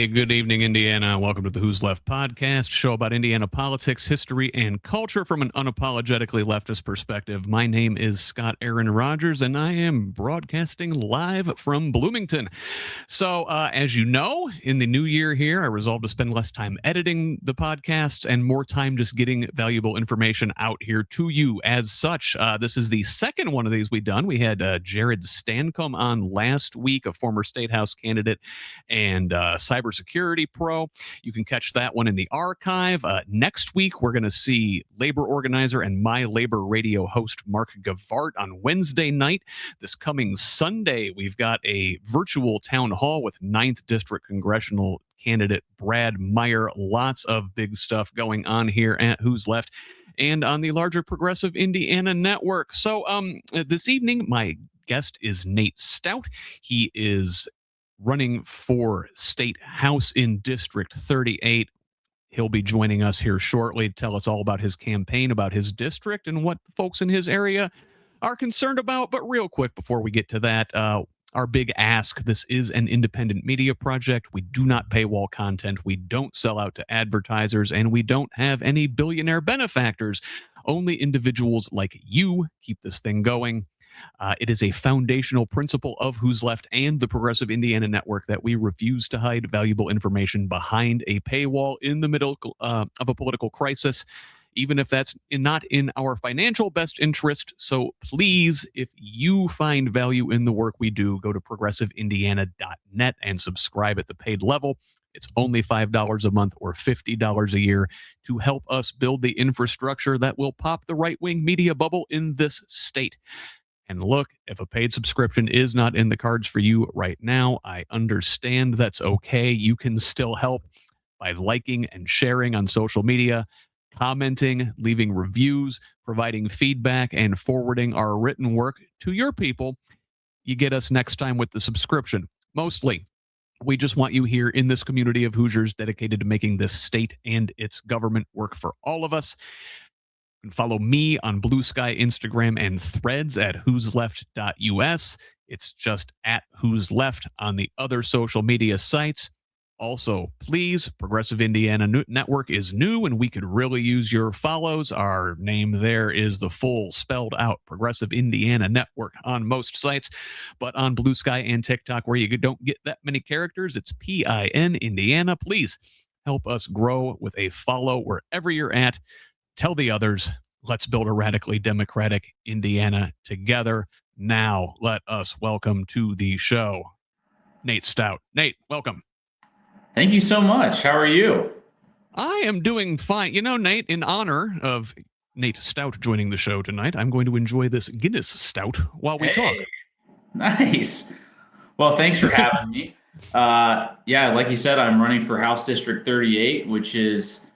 Hey, good evening, Indiana. Welcome to the Who's Left podcast, show about Indiana politics, history, and culture from an unapologetically leftist perspective. My name is Scott Aaron Rogers, and I am broadcasting live from Bloomington. So, as you know, in the new year here, I resolved to spend less time editing the podcasts and more time just getting valuable information out here to you. As such, this is the second one of these we've done. We had Jared Stancomb on last week, a former state house candidate and cybersecurity pro. You can catch that one in the archive. Next week, we're going to see labor organizer and My Labor Radio host Mark Gavart on Wednesday night. This coming Sunday, we've got a virtual town hall with 9th District Congressional candidate Brad Meyer. Lots of big stuff going on here at Who's Left and on the larger Progressive Indiana network. So this evening, my guest is Nate Stout. He is running for State House in District 38. He'll be joining us here shortly to tell us all about his campaign, about his district, and what folks in his area are concerned about. But real quick, before we get to that, our big ask: this is an independent media project. We do not paywall content. We don't sell out to advertisers, and we don't have any billionaire benefactors. Only individuals like you keep this thing going. It is a foundational principle of Who's Left and the Progressive Indiana Network that we refuse to hide valuable information behind a paywall in the middle of a political crisis, even if that's not in our financial best interest. So please, if you find value in the work we do, go to progressiveindiana.net and subscribe at the paid level. It's only $5 a month or $50 a year to help us build the infrastructure that will pop the right-wing media bubble in this state. And look, if a paid subscription is not in the cards for you right now, I understand. That's okay. You can still help by liking and sharing on social media, commenting, leaving reviews, providing feedback, and forwarding our written work to your people. You get us next time with the subscription. Mostly, we just want you here in this community of Hoosiers dedicated to making this state and its government work for all of us. You can follow me on Blue Sky, Instagram, and Threads at whosleft.us. It's just at Who's Left on the other social media sites. Also, please, Progressive Indiana Network is new, and we could really use your follows. Our name there is the full spelled out Progressive Indiana Network on most sites, but on Blue Sky and TikTok, where you don't get that many characters, it's PIN Indiana. Please help us grow with a follow wherever you're at. Tell the others. Let's build a radically democratic Indiana together. Now, let us welcome to the show Nate Stout. Nate, welcome. Thank you so much. How are you? I am doing fine. You know, Nate, in honor of Nate Stout joining the show tonight, I'm going to enjoy this Guinness Stout while we talk. Nice. Well, thanks for having me. Yeah, like you said, I'm running for House District 38, which is...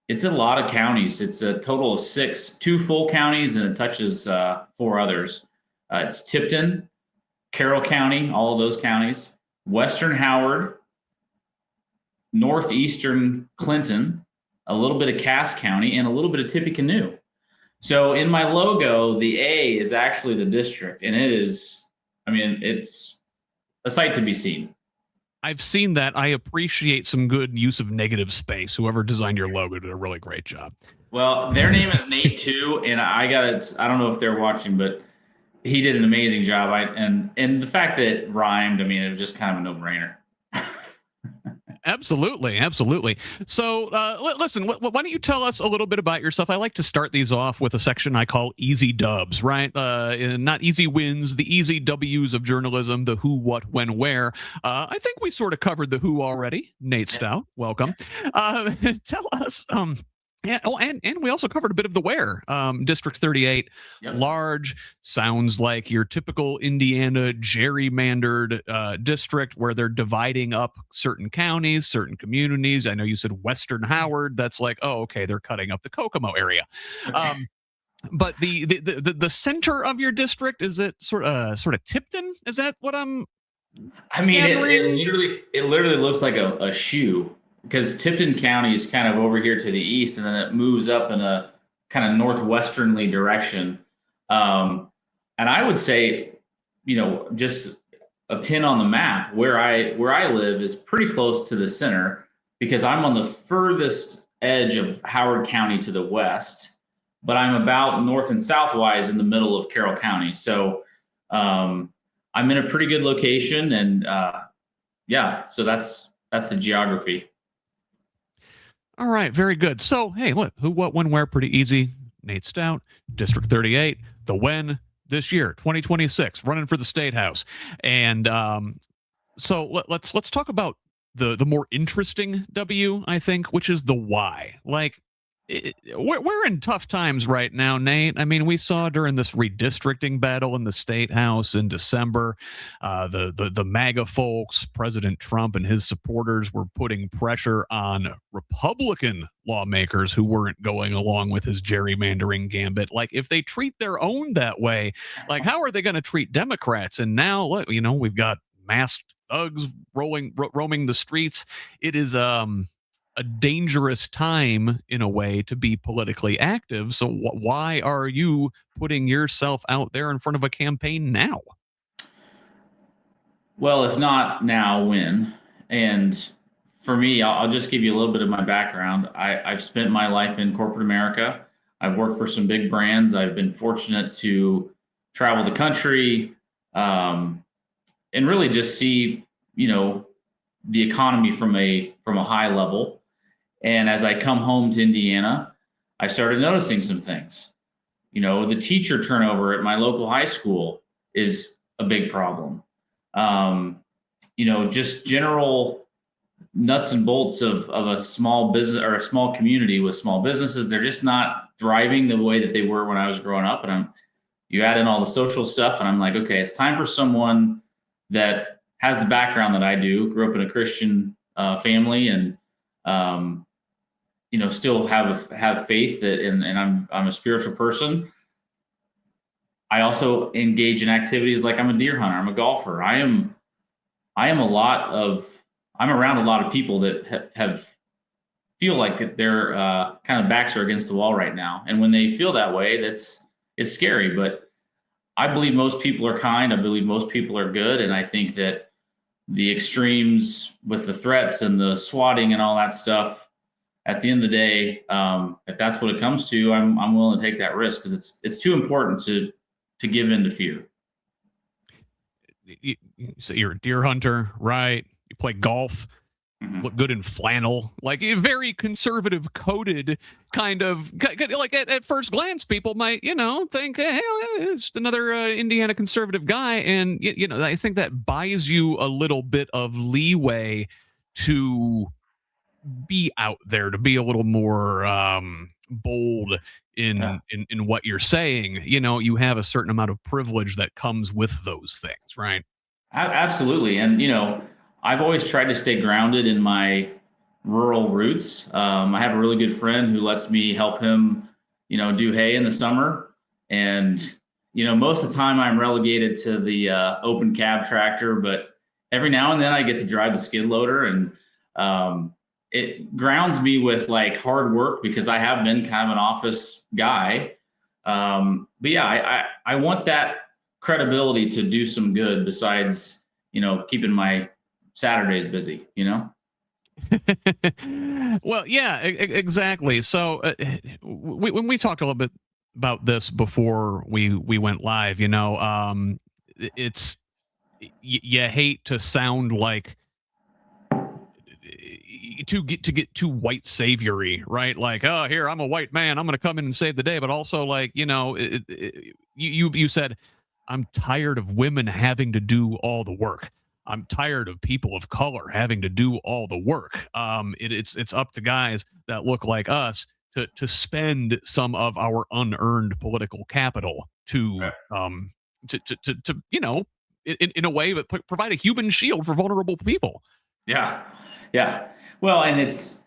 it's a lot of counties. It's a total of 6, 2 full counties, and it touches 4 others. It's Tipton, Carroll County, all of those counties, Western Howard, Northeastern Clinton, a little bit of Cass County, and a little bit of Tippecanoe. So in my logo, the A is actually the district, and it is, I mean, it's a sight to be seen. I've seen that. I appreciate some good use of negative space. Whoever designed your logo did a really great job. Well, their name is Nate too, and I don't know if they're watching, but he did an amazing job. And the fact that it rhymed, I mean, it was just kind of a no-brainer. Absolutely, absolutely. So, listen, why don't you tell us a little bit about yourself? I like to start these off with a section I call easy dubs, right? Not easy wins, the easy W's of journalism, the who, what, when, where. I think we sort of covered the who already. Nate Stout, welcome. Tell us... yeah, oh, and we also covered a bit of the where. District 38, yep. Large, sounds like your typical Indiana gerrymandered district where they're dividing up certain counties, certain communities. I know you said Western Howard. That's like, oh, okay, they're cutting up the Kokomo area. But the center of your district, is it sort of Tipton? Is that what I'm? I mean, it literally looks like a shoe. Because Tipton County is kind of over here to the east, and then it moves up in a kind of northwesternly direction. And I would say, you know, just a pin on the map. Where I live is pretty close to the center because I'm on the furthest edge of Howard County to the west, but I'm about north and southwise in the middle of Carroll County. So I'm in a pretty good location, and yeah, so that's the geography. All right, very good. So, hey, look, who, what, when, where, pretty easy. Nate Stout, District 38. The when this year, 2026, running for the state house. And so let's talk about the more interesting W, I think, which is the why. Like, we're in tough times right now, Nate. I mean, we saw during this redistricting battle in the state house in December, the MAGA folks, President Trump and his supporters were putting pressure on Republican lawmakers who weren't going along with his gerrymandering gambit. Like, if they treat their own that way, like, how are they going to treat Democrats? And now, look, we've got masked thugs roaming the streets. It is a dangerous time in a way to be politically active. So why are you putting yourself out there in front of a campaign now? Well, if not now, when? And for me, I'll just give you a little bit of my background. I've spent my life in corporate America. I've worked for some big brands. I've been fortunate to travel the country, and really just see, the economy from a high level. And as I come home to Indiana, I started noticing some things. The teacher turnover at my local high school is a big problem. Just general nuts and bolts of a small business or a small community with small businesses. They're just not thriving the way that they were when I was growing up. And you add in all the social stuff, and I'm like, okay, it's time for someone that has the background that I do. Grew up in a Christian family, and still have faith that, and I'm a spiritual person. I also engage in activities like I'm a deer hunter. I'm a golfer. I'm around a lot of people that have feel like their kind of backs are against the wall right now. And when they feel that way, it's scary. But I believe most people are kind. I believe most people are good. And I think that the extremes with the threats and the swatting and all that stuff, at the end of the day, if that's what it comes to, I'm willing to take that risk because it's too important to give in to fear. You say you're a deer hunter, right? You play golf, look good in flannel, like a very conservative coded kind of, like at first glance, people might, think, hey, it's just another Indiana conservative guy. And, I think that buys you a little bit of leeway to be out there, to be a little more bold in what you're saying. You have a certain amount of privilege that comes with those things, right? Absolutely. And, I've always tried to stay grounded in my rural roots. I have a really good friend who lets me help him, do hay in the summer. And, most of the time I'm relegated to the open cab tractor, but every now and then I get to drive the skid loader, and it grounds me with like hard work because I have been kind of an office guy. But yeah, I want that credibility to do some good besides, keeping my Saturdays busy, Well, yeah, exactly. So when we talked a little bit about this before we went live, it's you hate to sound like to get too white saviory, right? Like, oh, here, I'm a white man, I'm going to come in and save the day. But also, like, you said, I'm tired of women having to do all the work. I'm tired of people of color having to do all the work. It's up to guys that look like us to spend some of our unearned political capital to in a way that provide a human shield for vulnerable people. Yeah. Yeah. Well, and it's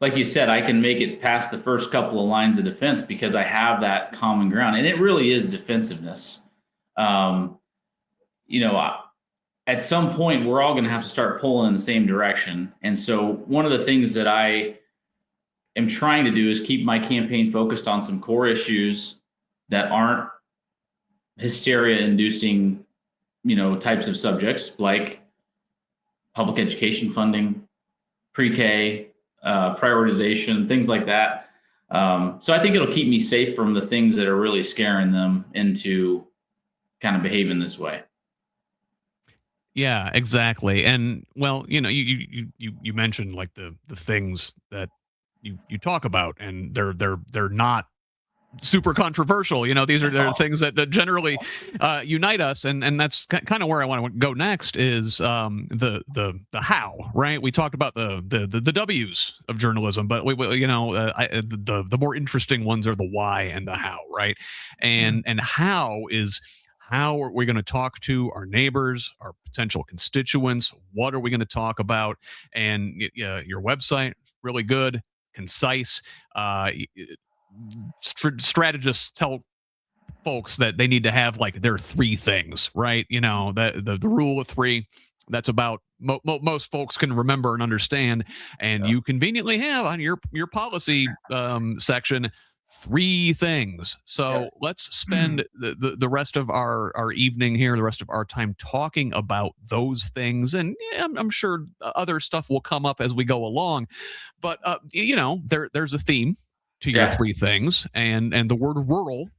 like you said, I can make it past the first couple of lines of defense because I have that common ground, and it really is defensiveness. At some point, we're all going to have to start pulling in the same direction. And so, one of the things that I am trying to do is keep my campaign focused on some core issues that aren't hysteria-inducing types of subjects like public education funding, pre-K, prioritization, things like that. So I think it'll keep me safe from the things that are really scaring them into kind of behaving this way. Yeah, exactly. And well, you mentioned like the things that you talk about, and they're not super controversial. These are they're things that generally unite us, and that's kind of where I want to go next is the how. Right? We talked about the W's of journalism, but the more interesting ones are the why and the how. Right? And how is. How are we going to talk to our neighbors, our potential constituents? What are we going to talk about? And your website, really good, concise. Strategists tell folks that they need to have like their three things, right? That the rule of three. That's about most folks can remember and understand, and you conveniently have on your policy section three things. So let's spend the rest of our evening here, the rest of our time talking about those things, and I'm sure other stuff will come up as we go along. But there's a theme to your three things, and the word rural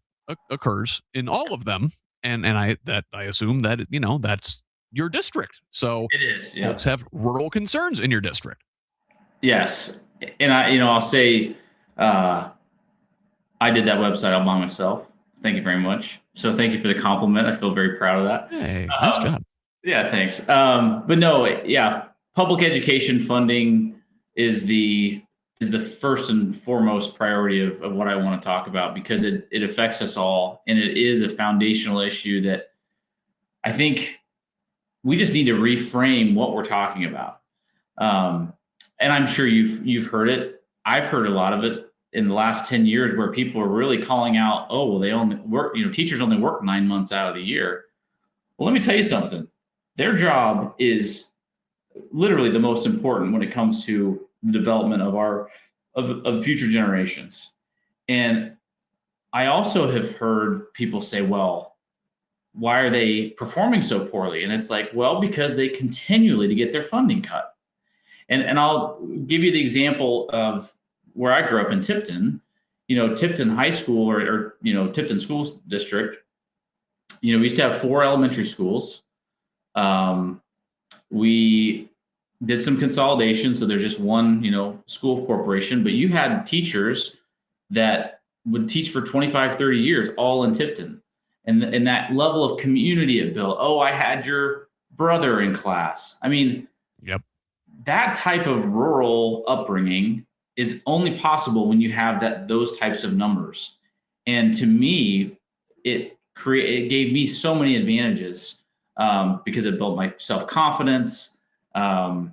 occurs in all of them, and I assume that that's your district. So It is. Yeah. folks have rural concerns in your district. Yes, and I'll say, I did that website all by myself. Thank you very much. So thank you for the compliment. I feel very proud of that. Hey, nice job. Yeah, thanks. But no, yeah, public education funding is the first and foremost priority of what I want to talk about, because it affects us all, and it is a foundational issue that I think we just need to reframe what we're talking about. And I'm sure you've heard it. I've heard a lot of it in the last 10 years, where people are really calling out, oh, well, they only work, teachers only work 9 months out of the year. Well, let me tell you something. Their job is literally the most important when it comes to the development of future generations. And I also have heard people say, well, why are they performing so poorly? And it's like, well, because they continually to get their funding cut. And I'll give you the example of where I grew up in Tipton. Tipton High School or Tipton School District. We used to have 4 elementary schools. We did some consolidation, so there's just one, school corporation, but you had teachers that would teach for 25, 30 years, all in Tipton. And that level of community it built. Oh, I had your brother in class. I mean, yep. That type of rural upbringing is only possible when you have those types of numbers. And to me, it gave me so many advantages, because it built my self-confidence, and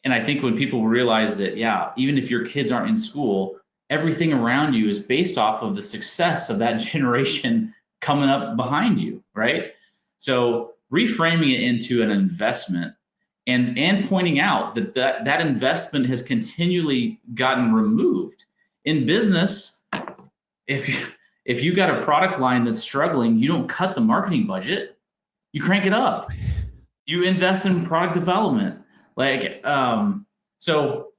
I think when people realize that, yeah, even if your kids aren't in school, everything around you is based off of the success of that generation coming up behind you, right? So reframing it into an investment, and pointing out that investment has continually gotten removed. In business, if you got a product line that's struggling, you don't cut the marketing budget, you crank it up. You invest in product development. So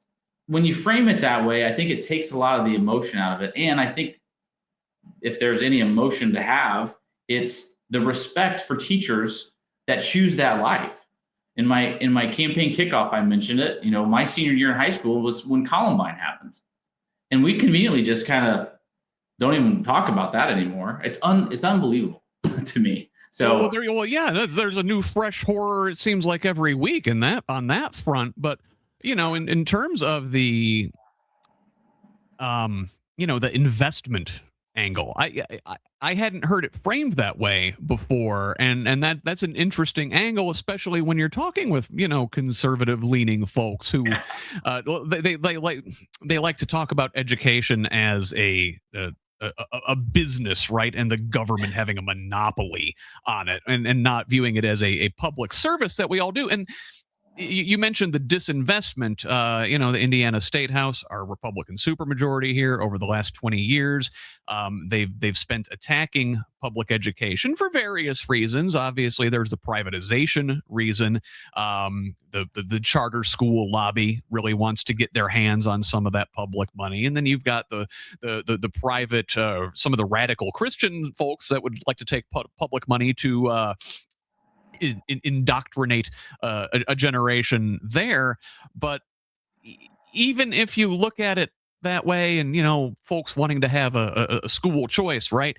when you frame it that way, I think it takes a lot of the emotion out of it. And I think if there's any emotion to have, it's the respect for teachers that choose that life. In my campaign kickoff, I mentioned it. My senior year in high school was when Columbine happened, and we conveniently just kind of don't even talk about that anymore. It's unbelievable to me. So there's a new fresh horror, it seems like, every week on that front. But in terms of the the investment angle, I hadn't heard it framed that way before, and that's an interesting angle, especially when you're talking with conservative leaning folks who they like to talk about education as a business, right, and the government having a monopoly on it, and not viewing it as a public service that we all do. And you mentioned the disinvestment. The Indiana State House, our Republican supermajority here over the last 20 years, they've spent attacking public education for various reasons. Obviously, there's the privatization reason. The charter school lobby really wants to get their hands on some of that public money, and then you've got the private, some of the radical Christian folks that would like to take public money to indoctrinate a generation there. But even if you look at it that way, and folks wanting to have a school choice, right?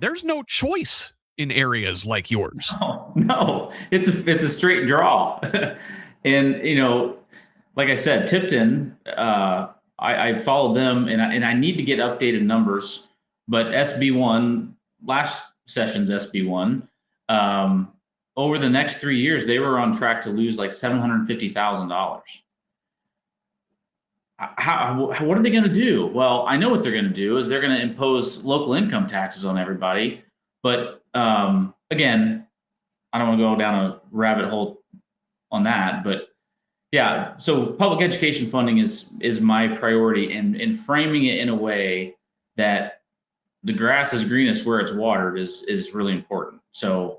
There's no choice in areas like yours. Oh, no, it's a straight draw. And like I said, Tipton, I followed them, and I need to get updated numbers, but SB1, last session's SB1, over the next 3 years, they were on track to lose like $750,000. What are they going to do? Well, I know what they're going to do is they're going to impose local income taxes on everybody. But again, I don't want to go down a rabbit hole on that. But yeah, so public education funding is my priority, and framing it in a way that the grass is greenest where it's watered is really important. So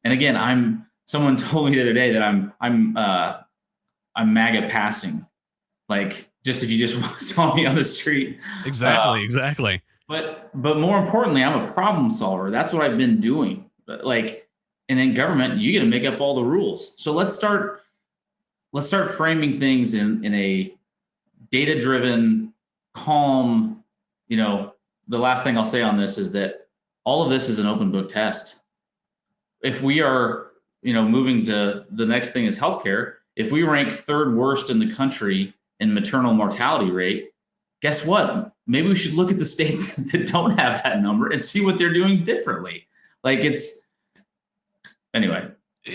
and again, someone told me the other day that I'm MAGA passing. Like, just if you just saw me on the street. Exactly. But more importantly, I'm a problem solver. That's what I've been doing. Like, and in government, you get to make up all the rules. So let's start framing things in a data-driven, calm. The last thing I'll say on this is that all of this is an open book test. If we are, moving to the next thing is healthcare, if we rank third worst in the country in maternal mortality rate, guess what? Maybe we should look at the states that don't have that number and see what they're doing differently. Like, anyway,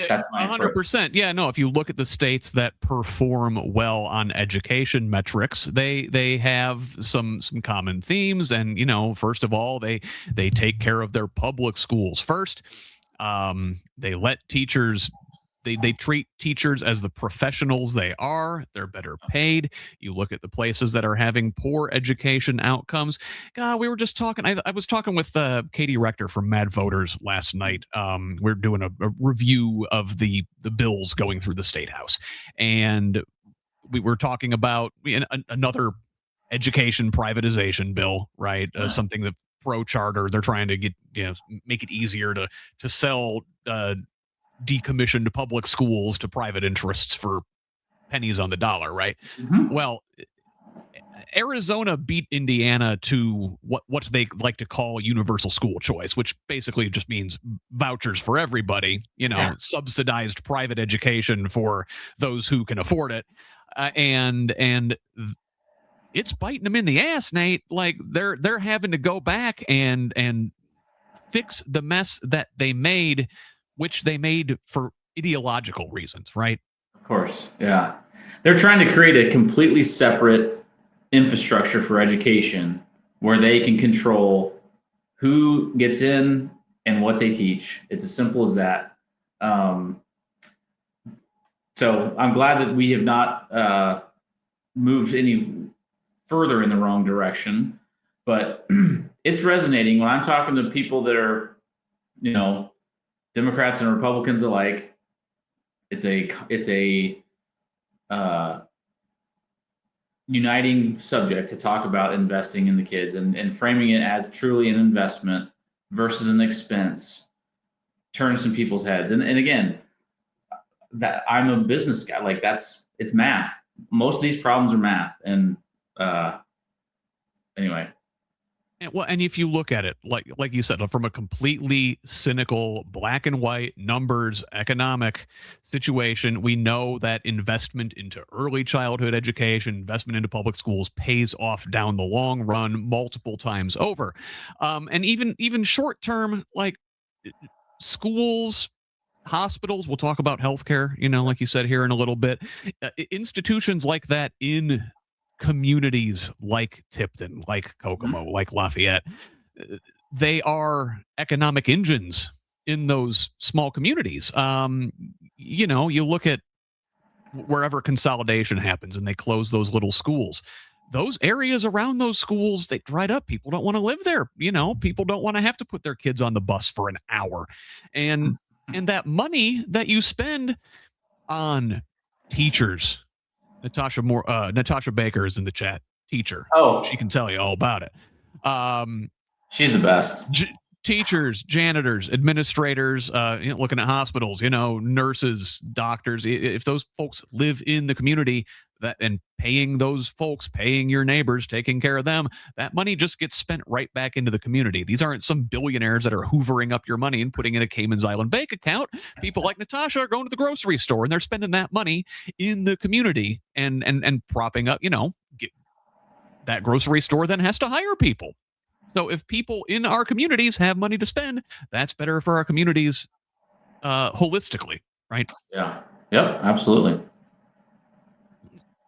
that's my 100%. Yeah, no, if you look at the states that perform well on education metrics, they have some common themes. And, first of all, they take care of their public schools first. They let teachers, they treat teachers as the professionals they are. They're better paid. You look at the places that are having poor education outcomes. God, we were just talking. I was talking with Katie Rector from Mad Voters last night. We're doing a review of the bills going through the State House, and we were talking about another education privatization bill, right? Something that pro charter, they're trying to get, make it easier to sell decommissioned public schools to private interests for pennies on the dollar, right? Mm-hmm. Well, Arizona beat Indiana to what they like to call universal school choice, which basically just means vouchers for everybody, subsidized private education for those who can afford it. And it's biting them in the ass, Nate. Like, they're having to go back and fix the mess that they made, which they made for ideological reasons, right? Of course, yeah. They're trying to create a completely separate infrastructure for education where they can control who gets in and what they teach. It's as simple as that. So I'm glad that we have not moved any further in the wrong direction, but it's resonating when I'm talking to people that are, Democrats and Republicans alike. It's a uniting subject to talk about investing in the kids and framing it as truly an investment versus an expense turns some people's heads. And again, that I'm a business guy, like it's math. Most of these problems are math. And anyway. And if you look at it, like you said, from a completely cynical, black and white numbers economic situation, we know that investment into early childhood education, investment into public schools pays off down the long run multiple times over. And even short term, like schools, hospitals, we'll talk about healthcare, like you said here in a little bit, institutions like that in communities like Tipton, like Kokomo, like Lafayette, they are economic engines in those small communities. You look at wherever consolidation happens and they close those little schools. Those areas around those schools, they dried up. People don't want to live there. People don't want to have to put their kids on the bus for an hour. And that money that you spend on teachers, Natasha Baker is in the chat. Teacher. Oh, She can tell you all about it. She's the best. Teachers, janitors, administrators, looking at hospitals, nurses, doctors. If those folks live in the community, and paying those folks, paying your neighbors, taking care of them, that money just gets spent right back into the community. These aren't some billionaires that are hoovering up your money and putting in a Cayman's Island bank account. People like Natasha are going to the grocery store and they're spending that money in the community and propping up, that grocery store then has to hire people. So if people in our communities have money to spend, that's better for our communities holistically, right? Yeah. Yep. Absolutely.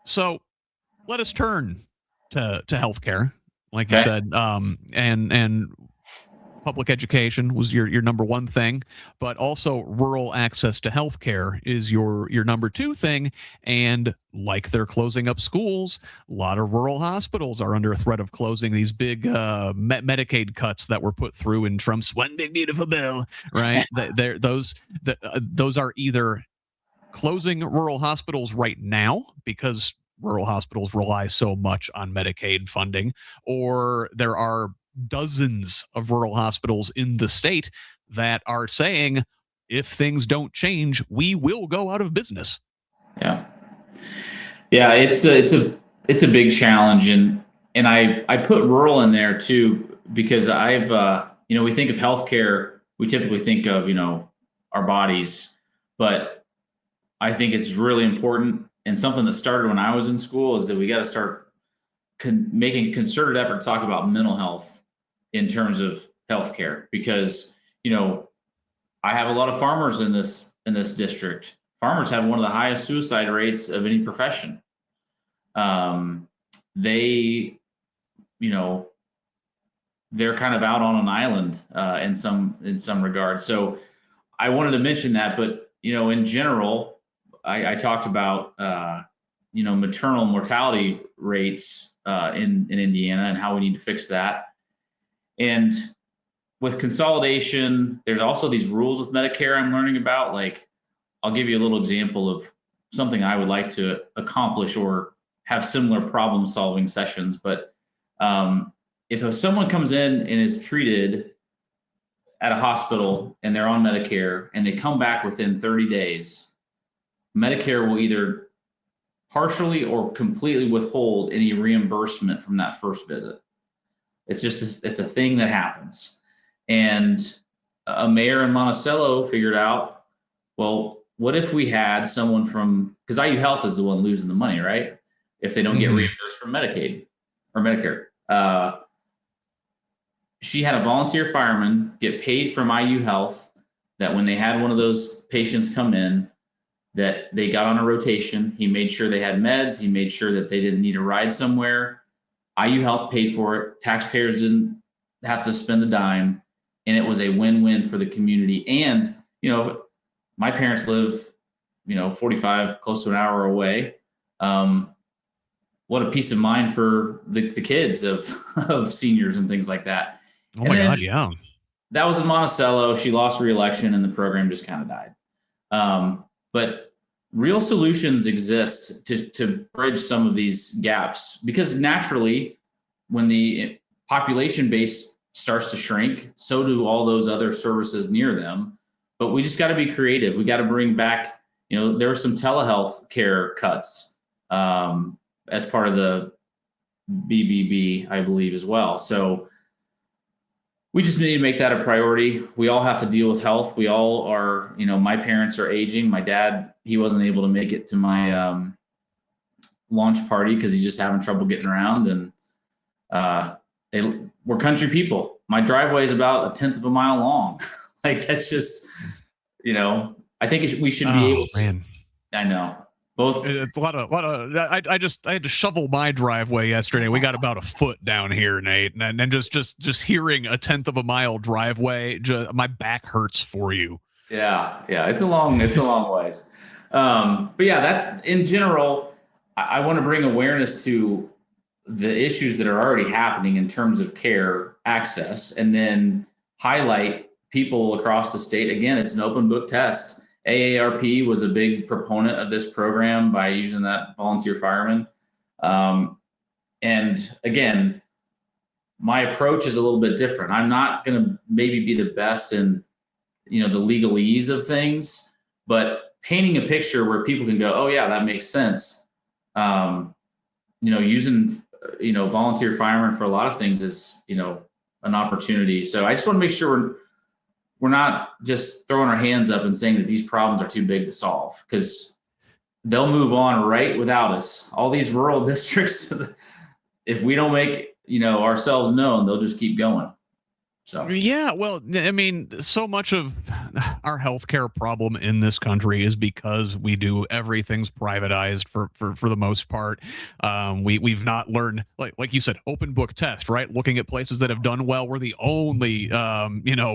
So let us turn to healthcare, like you said, and public education was your number one thing, but also rural access to healthcare is your number two thing. And like they're closing up schools, a lot of rural hospitals are under a threat of closing. These big Medicaid cuts that were put through in Trump's one big beautiful bill, right? Those are either closing rural hospitals right now because rural hospitals rely so much on Medicaid funding, or there are dozens of rural hospitals in the state that are saying, if things don't change, we will go out of business. Yeah. Yeah. It's a big challenge. And I put rural in there too, because I've, we think of healthcare, we typically think of, our bodies, but I think it's really important. And something that started when I was in school is that we got to start making concerted effort to talk about mental health in terms of healthcare, because I have a lot of farmers in this district. Farmers have one of the highest suicide rates of any profession. They, they're kind of out on an island in some regard. So I wanted to mention that, but in general, I talked about maternal mortality rates in Indiana and how we need to fix that. And with consolidation, there's also these rules with Medicare I'm learning about. Like, I'll give you a little example of something I would like to accomplish or have similar problem solving sessions. But if someone comes in and is treated at a hospital and they're on Medicare and they come back within 30 days, Medicare will either partially or completely withhold any reimbursement from that first visit. It's just it's a thing that happens. And a mayor in Monticello figured out, well, what if we had someone from, because IU Health is the one losing the money, right? If they don't get reimbursed from Medicaid or Medicare. She had a volunteer fireman get paid from IU Health, that when they had one of those patients come in, that they got on a rotation. He made sure they had meds. He made sure that they didn't need a ride somewhere. IU Health paid for it. Taxpayers didn't have to spend a dime. And it was a win-win for the community. And, my parents live, 45, close to an hour away. What a peace of mind for the kids of seniors and things like that. Oh my God, yeah. That was in Monticello. She lost re-election and the program just kind of died. But real solutions exist to bridge some of these gaps, because naturally, when the population base starts to shrink, so do all those other services near them. But we just got to be creative. We got to bring back, there were some telehealth care cuts as part of the BBB, I believe, as well. So we just need to make that a priority. We all have to deal with health. We all are, my parents are aging. My dad, he wasn't able to make it to my launch party because he's just having trouble getting around. And we're country people. My driveway is about 1/10 of a mile long. Like, that's just, I think we should be able to. Man. I know. Both. It's a lot of. I had to shovel my driveway yesterday. We got about a foot down here, Nate, and just hearing a tenth of a mile driveway, my back hurts for you. Yeah, it's a long ways. But yeah, that's in general. I want to bring awareness to the issues that are already happening in terms of care access, and then highlight people across the state. Again, it's an open book test. AARP was a big proponent of this program by using that volunteer fireman. And again, my approach is a little bit different. I'm not going to maybe be the best in, the legalese of things, but painting a picture where people can go, oh yeah, that makes sense. Using, volunteer firemen for a lot of things is, an opportunity. So I just want to make sure we're not just throwing our hands up and saying that these problems are too big to solve, because they'll move on right without us. All these rural districts, if we don't make, ourselves known, they'll just keep going. So yeah, well, I mean, so much of our healthcare problem in this country is because we do everything's privatized for the most part. We've not learned, like you said, open book test, right? Looking at places that have done well. We're the only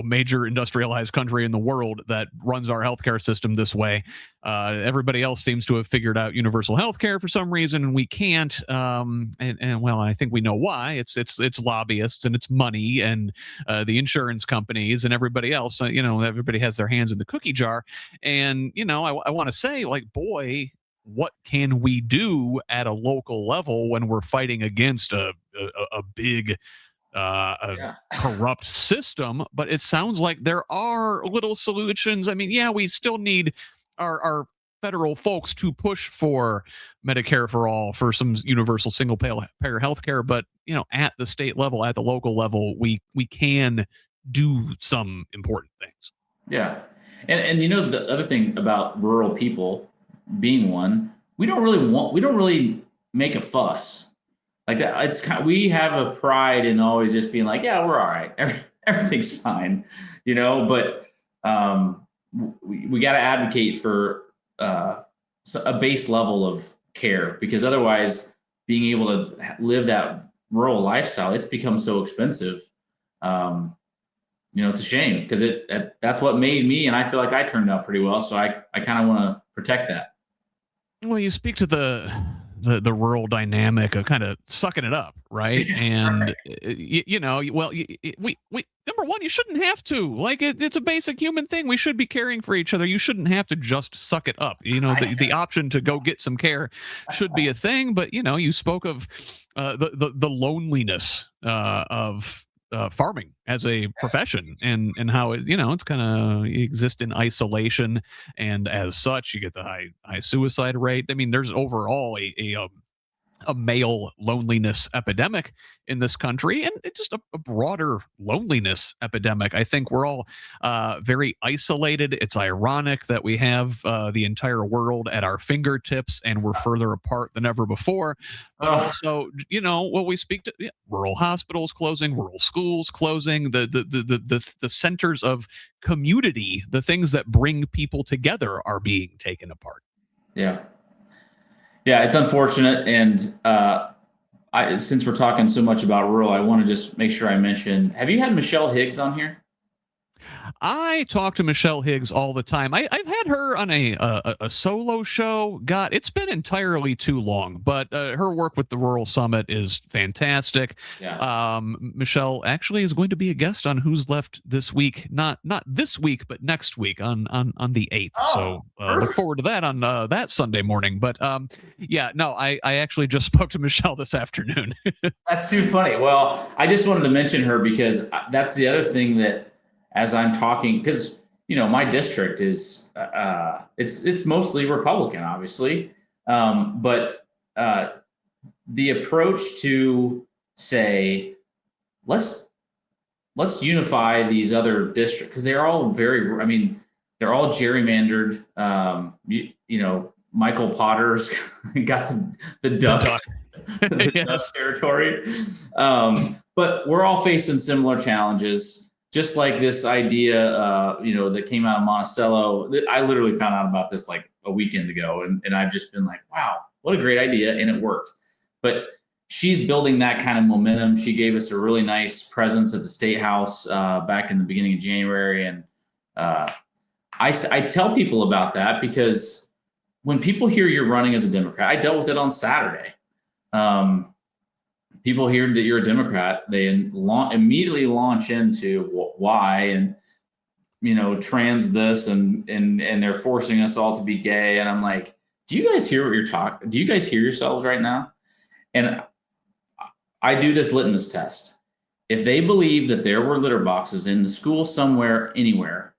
major industrialized country in the world that runs our healthcare system this way. Everybody else seems to have figured out universal healthcare for some reason, and we can't. And well, I think we know why. It's lobbyists and it's money and the insurance companies and everybody else. Everybody has their hands in the cookie jar. And I want to say, boy, what can we do at a local level when we're fighting against a big corrupt system? But it sounds like there are little solutions. I mean, yeah, we still need our federal folks to push for Medicare for all, for some universal single payer health care. But, at the state level, at the local level, we can do some important things. Yeah. And the other thing about rural people being one, we don't really make a fuss like that. It's we have a pride in always just being like, yeah, we're all right. Everything's fine, but we got to advocate for a base level of care, because otherwise being able to live that rural lifestyle, it's become so expensive. It's a shame, because that's what made me, and I feel like I turned out pretty well. So I kind of want to protect that. Well, you speak to the rural dynamic of kind of sucking it up, right? And we number one, you shouldn't have to. It's a basic human thing. We should be caring for each other. You shouldn't have to just suck it up. The option to go get some care should be a thing. But you spoke of the loneliness of farming as a profession, and how it's kind of exist in isolation, and as such you get the high suicide rate. I mean, there's overall a male loneliness epidemic in this country, and it's just a broader loneliness epidemic. I think we're all very isolated. It's ironic that we have the entire world at our fingertips and we're further apart than ever before. But also, what we speak to, rural hospitals closing, rural schools closing, the centers of community, the things that bring people together are being taken apart. Yeah, it's unfortunate. And since we're talking so much about rural, I want to just make sure I mention, have you had Michelle Higgs on here? I talk to Michelle Higgs all the time. I've had her on a solo show. God, it's been entirely too long, but her work with the Rural Summit is fantastic. Yeah. Michelle actually is going to be a guest on Who's Left this week. Not this week, but next week on the 8th. So look forward to that on that Sunday morning. But I actually just spoke to Michelle this afternoon. That's too funny. Well, I just wanted to mention her because that's the other thing that, as I'm talking, because my district is it's mostly Republican, obviously, but the approach to say let's unify these other districts, because they're all they're all gerrymandered. Michael Potter's got the duck. The Yes. duck territory, but we're all facing similar challenges. Just like this idea, that came out of Monticello. I literally found out about this like a weekend ago, and I've just been like, wow, what a great idea, and it worked. But she's building that kind of momentum. She gave us a really nice presence at the State House back in the beginning of January, and I tell people about that because when people hear you're running as a Democrat, I dealt with it on Saturday. People hear that you're a Democrat, they immediately launch into why, and trans this, and they're forcing us all to be gay. And I'm like, do you guys hear what you're talking? Do you guys hear yourselves right now? And I do this litmus test. If they believe that there were litter boxes in the school somewhere, anywhere,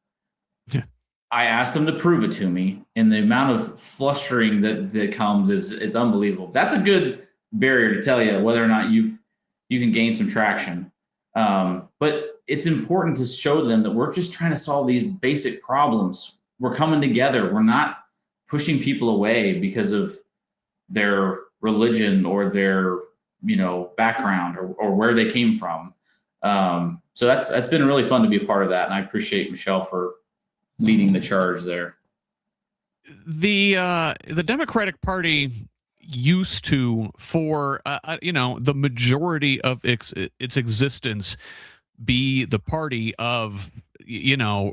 I ask them to prove it to me, and the amount of flustering that comes is unbelievable. That's a good barrier to tell you whether or not you can gain some traction. But it's important to show them that we're just trying to solve these basic problems. We're coming together. We're not pushing people away because of their religion or their background or where they came from. So that's been really fun to be a part of that, and I appreciate Michelle for leading the charge there. The Democratic Party used to, for the majority of its existence, be the party of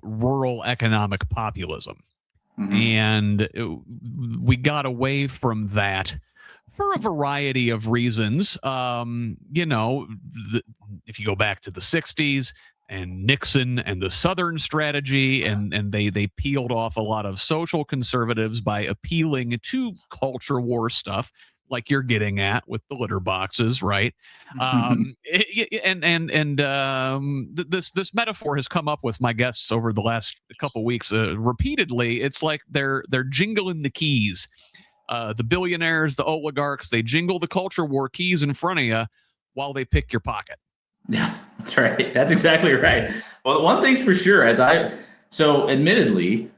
rural economic populism. Mm-hmm. And we got away from that for a variety of reasons. If you go back to the 60s and Nixon and the Southern strategy, and they peeled off a lot of social conservatives by appealing to culture war stuff, like you're getting at with the litter boxes, right? This metaphor has come up with my guests over the last couple weeks repeatedly. It's like they're jingling the keys. The billionaires, the oligarchs, they jingle the culture war keys in front of you while they pick your pocket. Yeah, that's right. That's exactly right. Well, one thing's for sure, admittedly,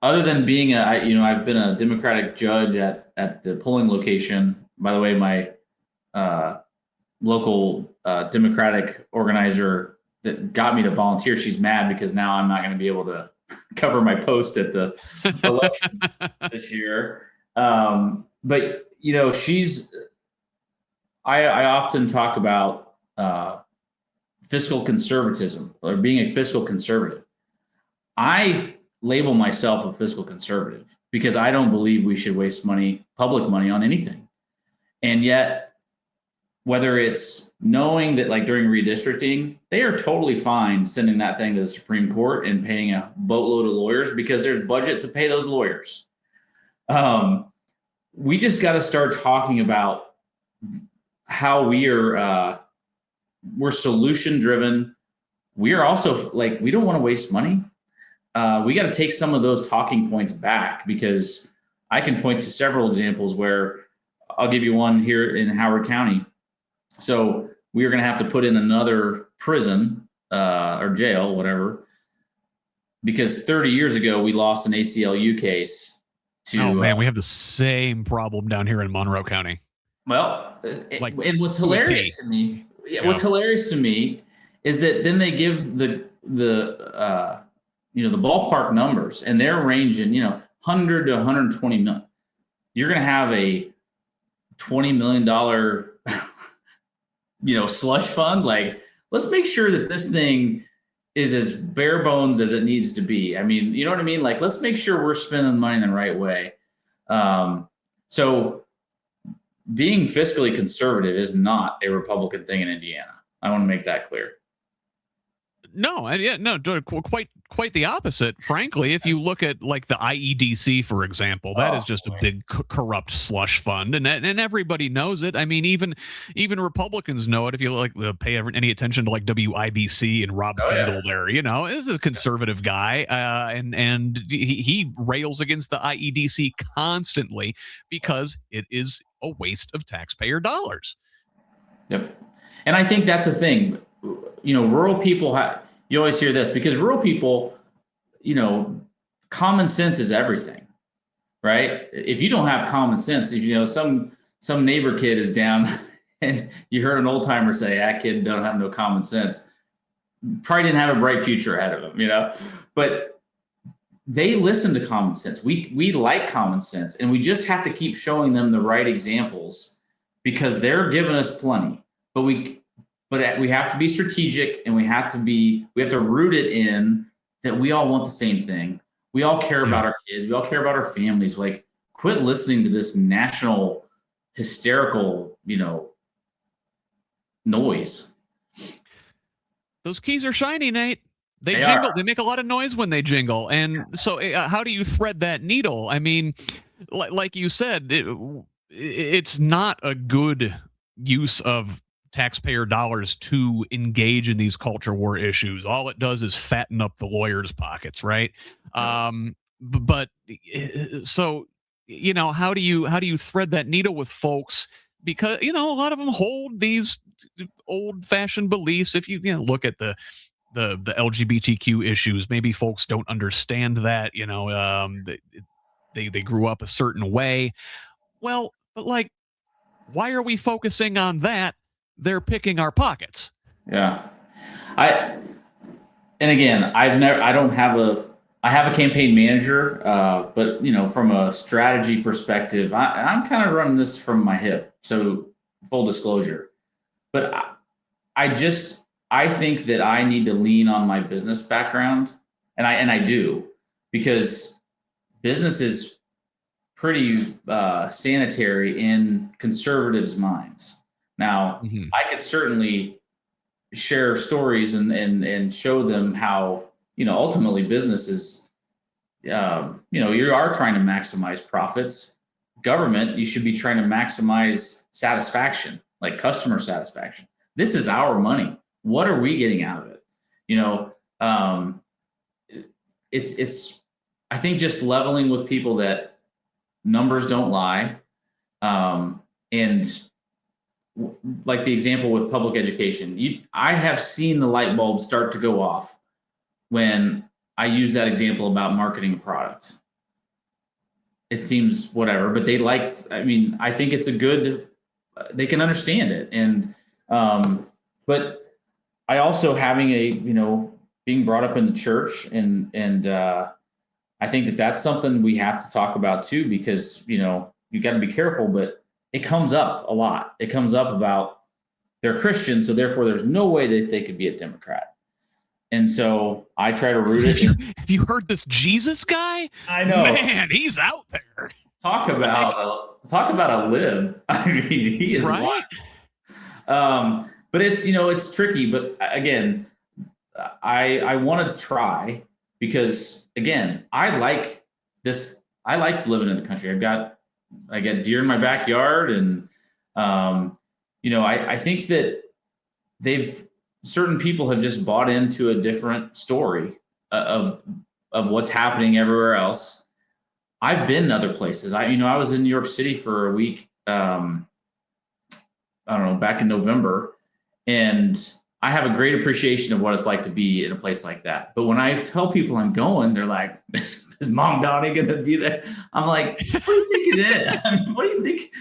other than being I've been a Democratic judge at the polling location. By the way, my local Democratic organizer that got me to volunteer, she's mad because now I'm not going to be able to cover my post at the election this year. But I often talk about fiscal conservatism, or being a fiscal conservative. I label myself a fiscal conservative because I don't believe we should waste public money on anything. And yet, whether it's knowing that, like during redistricting, they are totally fine sending that thing to the Supreme Court and paying a boatload of lawyers because there's budget to pay those lawyers. We just got to start talking about how we're solution driven. We are also we don't want to waste money. We got to take some of those talking points back, because I can point to several examples where I'll give you one here in Howard County. So we are going to have to put in another prison or jail, whatever, because 30 years ago we lost an ACLU case to. Oh man, we have the same problem down here in Monroe County. Well, and what's hilarious to me, hilarious to me is that then they give the ballpark numbers, and they're ranging 100 to 120 million. You're going to have a $20 million slush fund. Let's make sure that this thing is as bare bones as it needs to be. I mean, you know what I mean? Let's make sure we're spending money in the right way. So being fiscally conservative is not a Republican thing in Indiana. I want to make that clear. No, quite the opposite. Frankly, if you look at the IEDC, for example, that is just a big corrupt slush fund, and everybody knows it. I mean, even Republicans know it. If you pay any attention to WIBC and Rob Kendall, there, is a conservative guy, and he rails against the IEDC constantly because it is a waste of taxpayer dollars. Yep, and I think that's the thing. Rural people you always hear this, because rural people, common sense is everything, right? If you don't have common sense, if some neighbor kid is down and you heard an old timer say, that kid don't have no common sense, probably didn't have a bright future ahead of him, But they listen to common sense. We like common sense, and we just have to keep showing them the right examples because they're giving us plenty. But we have to be strategic, and we have to root it in that we all want the same thing. We all care about our kids. We all care about our families. Like, quit listening to this national hysterical, noise. Those keys are shiny, Nate. They jingle. They make a lot of noise when they jingle. And so how do you thread that needle? I mean, like you said, it's not a good use of taxpayer dollars to engage in these culture war issues. All it does is fatten up the lawyers' pockets, right? But so, how do you thread that needle with folks? Because, a lot of them hold these old-fashioned beliefs. If you look at the LGBTQ issues, maybe folks don't understand that, they grew up a certain way. Well, but like, why are we focusing on that? They're picking our pockets. Yeah. I have a campaign manager, but from a strategy perspective, I'm kind of running this from my hip. So full disclosure, but I think that I need to lean on my business background, and I do, because business is pretty sanitary in conservatives' minds. Now, I could certainly share stories and show them how, ultimately business is, you are trying to maximize profits. Government, you should be trying to maximize satisfaction, like customer satisfaction. This is our money. What are we getting out of it? It's I think just leveling with people that numbers don't lie. And like the example with public education, I have seen the light bulb start to go off when I use that example about marketing a product. It seems whatever, but I think it's they can understand it. And, but I also having being brought up in the church, and I think that's something we have to talk about too, because, you got to be careful, but it comes up a lot. It comes up about they're Christian, so therefore there's no way that they could be a Democrat. And so I try to root it. Have you heard this Jesus guy? I know, man, he's out there. Talk about a lib. I mean, he is right. But it's it's tricky. But again, I want to try, because again, I like this. I like living in the country. I got deer in my backyard, and I think that certain people have just bought into a different story of what's happening everywhere else. I've been in other places. I was in New York City for a week. I don't know, back in November, and I have a great appreciation of what it's like to be in a place like that. But when I tell people I'm going, they're like, "Is Mom Donnie going to be there?" I'm like, "What do you think it is? I mean, what do you think?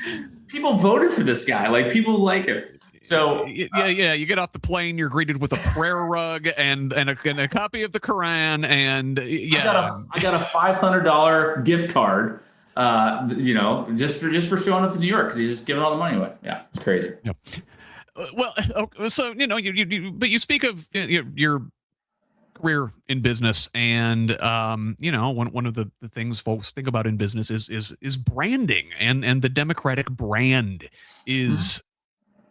People voted for this guy. Like, people like him." So yeah, you get off the plane, you're greeted with a prayer rug and a copy of the Quran, and I got a $500 gift card, just for showing up to New York, because he's just giving all the money away. Yeah, it's crazy. Yeah. Well, so but you speak of your career in business, and one of the things folks think about in business is branding, and the Democratic brand is.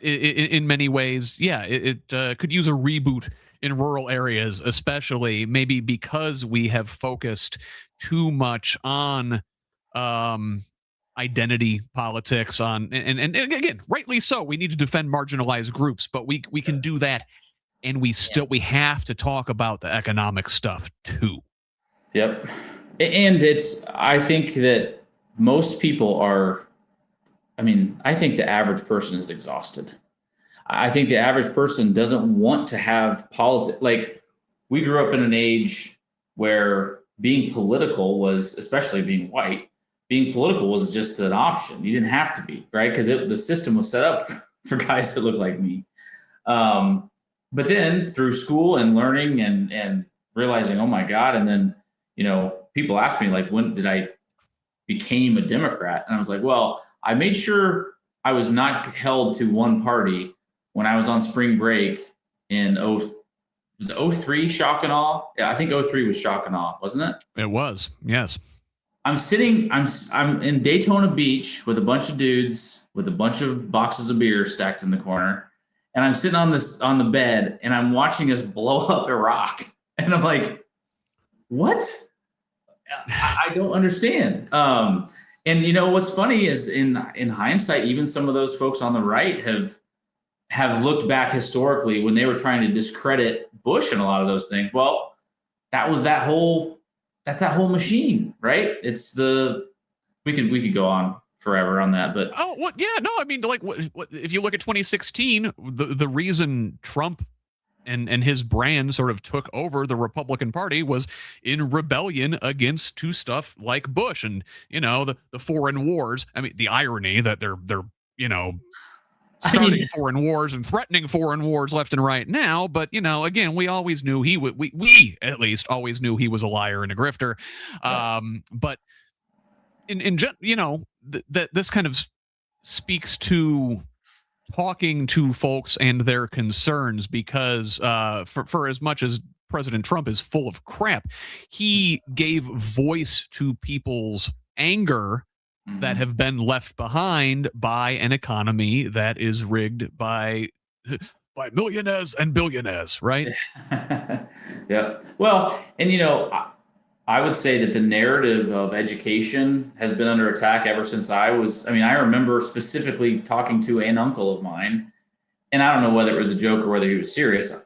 In many ways, it could use a reboot in rural areas, especially maybe because we have focused too much on identity politics, and again, rightly so. We need to defend marginalized groups, but we can do that, and we have to talk about the economic stuff too. Yep. And I think that most people I think the average person is exhausted. I think the average person doesn't want to have politics. Like, we grew up in an age where being political was, especially being white, being political was just an option. You didn't have to be, right? Because the system was set up for guys that look like me. But then through school and learning and realizing, oh my God, and then, people ask me like, when did I became a Democrat? And I was like, well, I made sure I was not held to one party when I was on spring break in was it 03 shock and awe? Yeah, I think 03 was shock and awe, wasn't it? It was, yes. I'm in Daytona Beach with a bunch of dudes with a bunch of boxes of beer stacked in the corner, and I'm sitting on the bed and I'm watching us blow up Iraq, and I'm like, what? I don't understand. And you know what's funny is in hindsight, even some of those folks on the right have looked back historically when they were trying to discredit Bush and a lot of those things. Well, that's that whole machine, right? It's we could go on forever on that, but I mean, like, what if you look at 2016, the reason Trump and his brand sort of took over the Republican Party was in rebellion against to stuff like Bush and, you know, the foreign wars. I mean, the irony that they're you know, starting foreign wars and threatening foreign wars left and right now. But, you know, again, we always knew we at least always knew he was a liar and a grifter. But you know, that this kind of speaks to talking to folks and their concerns, because for as much as President Trump is full of crap, he gave voice to people's anger that have been left behind by an economy that is rigged by millionaires and billionaires, right? Yeah. Well, and you know, I would say that the narrative of education has been under attack ever since I remember specifically talking to an uncle of mine, and I don't know whether it was a joke or whether he was serious.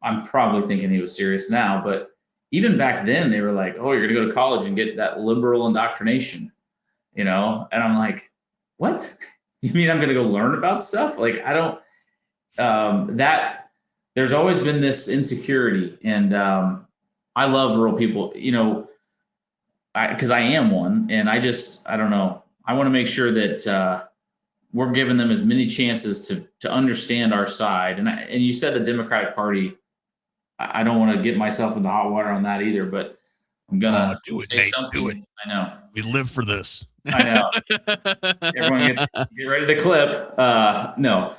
I'm probably thinking he was serious now, but even back then they were like, oh, you're going to go to college and get that liberal indoctrination, you know? And I'm like, what? You mean I'm going to go learn about stuff? Like, I don't, there's always been this insecurity, and I love rural people, you know, because I am one, and I don't know. I want to make sure that we're giving them as many chances to understand our side. And you said the Democratic Party. I don't want to get myself into hot water on that either, but I'm gonna say something. Do it. I know. We live for this. I know. Everyone get ready to clip. No.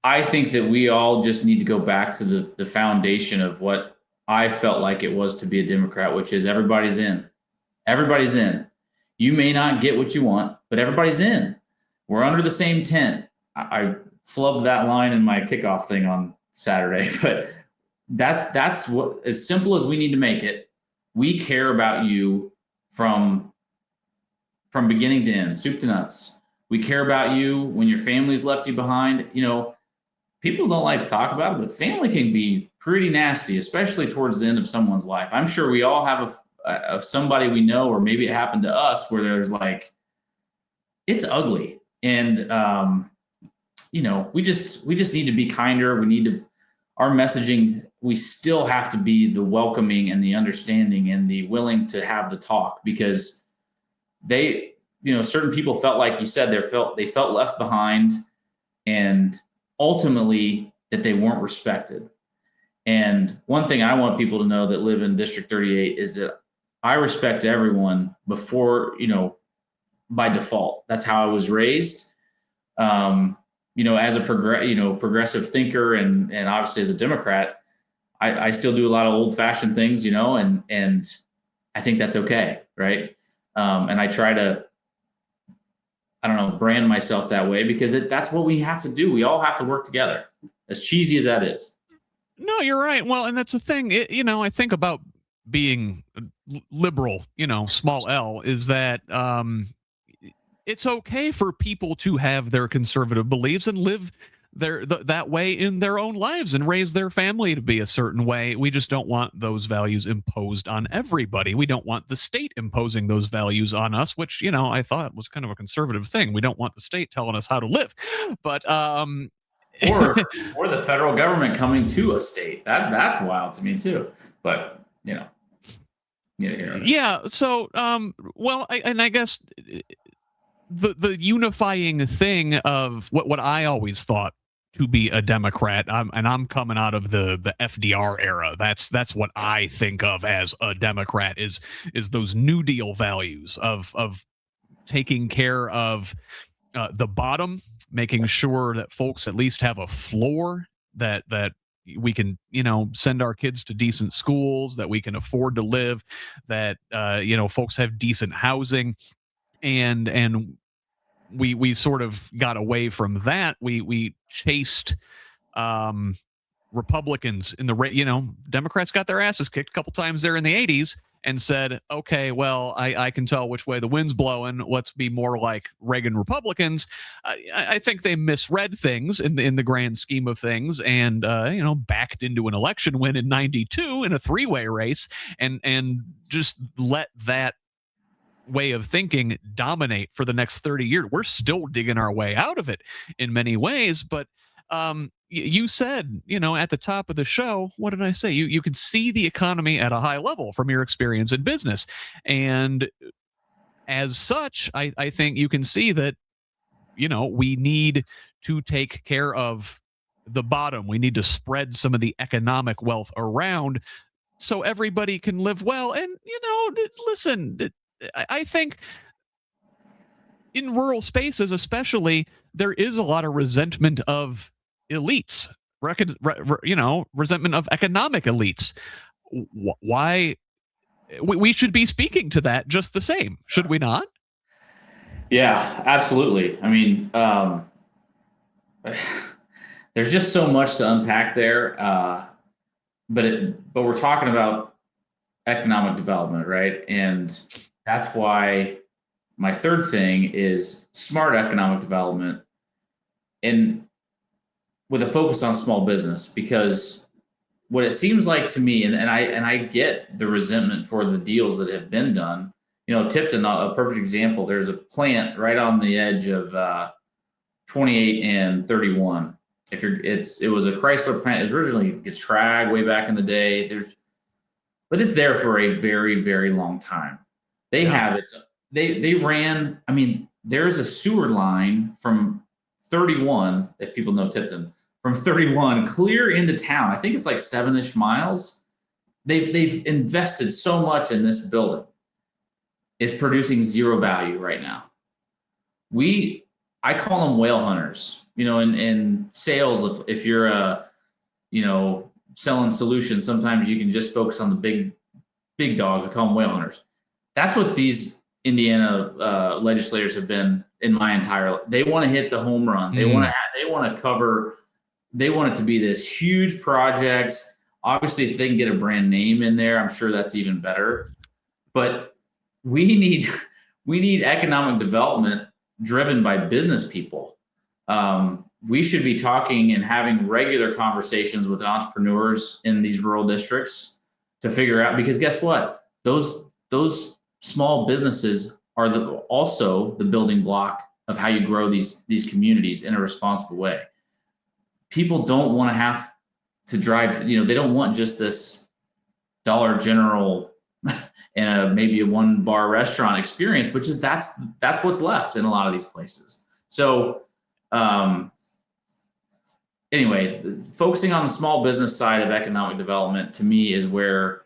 I think that we all just need to go back to the foundation of what I felt like it was to be a Democrat, which is everybody's in. Everybody's in. You may not get what you want, but everybody's in. We're under the same tent. I flubbed that line in my kickoff thing on Saturday, but that's what, as simple as we need to make it. We care about you from beginning to end, soup to nuts. We care about you when your family's left you behind. You know, people don't like to talk about it, but family can be pretty nasty, especially towards the end of someone's life. I'm sure we all have a somebody we know, or maybe it happened to us, where there's like, it's ugly. And, you know, we just need to be kinder. We need to, our messaging, we still have to be the welcoming and the understanding and the willing to have the talk, because they, you know, certain people felt, like you said, they felt left behind, and ultimately that they weren't respected. And one thing I want people to know that live in District 38 is that I respect everyone before, you know, by default. That's how I was raised. You know, as a progressive thinker, and obviously as a Democrat, I still do a lot of old fashioned things, you know, and I think that's okay. Right. And I try to, I don't know, brand myself that way, because that's what we have to do. We all have to work together, as cheesy as that is. No, you're right. Well, and that's the thing, you know, I think about being liberal, you know, small L, is that it's okay for people to have their conservative beliefs and live that way in their own lives and raise their family to be a certain way. We just don't want those values imposed on everybody. We don't want the state imposing those values on us, which, you know, I thought was kind of a conservative thing. We don't want the state telling us how to live. But or the federal government coming to a state. That's wild to me too. But, you know. Yeah. So, well, I guess the unifying thing of what I always thought to be a Democrat. And I'm coming out of the FDR era. That's what I think of as a Democrat is those New Deal values of taking care of the bottom, making sure that folks at least have a floor, that we can send our kids to decent schools, that we can afford to live, that folks have decent housing, and we sort of got away from that. We chased Republicans in the Democrats got their asses kicked a couple times there in the 80s and said, okay, well, I can tell which way the wind's blowing. Let's be more like Reagan Republicans. I think they misread things in the grand scheme of things, and backed into an election win in '92 in a three-way race, and just let that way of thinking dominate for the next 30 years. We're still digging our way out of it in many ways, but you said, at the top of the show, what did I say? You could see the economy at a high level from your experience in business. And as such, I think you can see that, we need to take care of the bottom. We need to spread some of the economic wealth around so everybody can live well. And, listen, I think in rural spaces, especially, there is a lot of resentment of elites, resentment of economic elites. Why? We should be speaking to that just the same, should we not? Yeah, absolutely. I mean, there's just so much to unpack there. But we're talking about economic development, right? And that's why my third thing is smart economic development, and with a focus on small business, because what it seems like to me, and I get the resentment for the deals that have been done. Tipton, a perfect example. There's a plant right on the edge of 28 and 31. It was a Chrysler plant. It was originally Getrag way back in the day. But it's there for a very, very long time. They have it. They ran. I mean, there's a sewer line from 31, if people know Tipton, from 31 clear into town. I think it's like 7-ish miles. They've invested so much in this building. It's producing zero value right now. I call them whale hunters. In sales, if you're selling solutions, sometimes you can just focus on the big dogs. I call them whale hunters. That's what these Indiana legislators have been in my entire life. They want to hit the home run. They want to cover. They want it to be this huge project. Obviously, if they can get a brand name in there, I'm sure that's even better. But we need economic development driven by business people. We should be talking and having regular conversations with entrepreneurs in these rural districts to figure out, because guess what? Those small businesses are also the building block of how you grow these communities in a responsible way. People don't want to have to drive, they don't want just this Dollar General and maybe a one bar restaurant experience, which is that's what's left in a lot of these places. So anyway, focusing on the small business side of economic development to me is where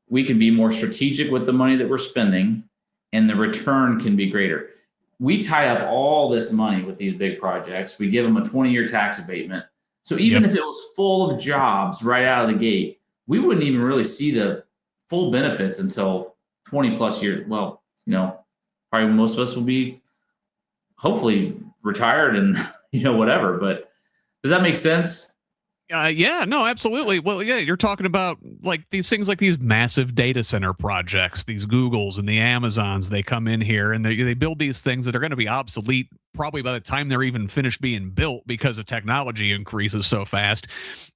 we can be more strategic with the money that we're spending, and the return can be greater. We tie up all this money with these big projects. We give them a 20-year tax abatement. So even if it was full of jobs right out of the gate, we wouldn't even really see the full benefits until 20 plus years. Well, probably most of us will be hopefully retired and, whatever. But does that make sense? Yeah, no, absolutely. Well, yeah, you're talking about like these things, like these massive data center projects, these Googles and the Amazons. They come in here and they build these things that are going to be obsolete probably by the time they're even finished being built, because the technology increases so fast.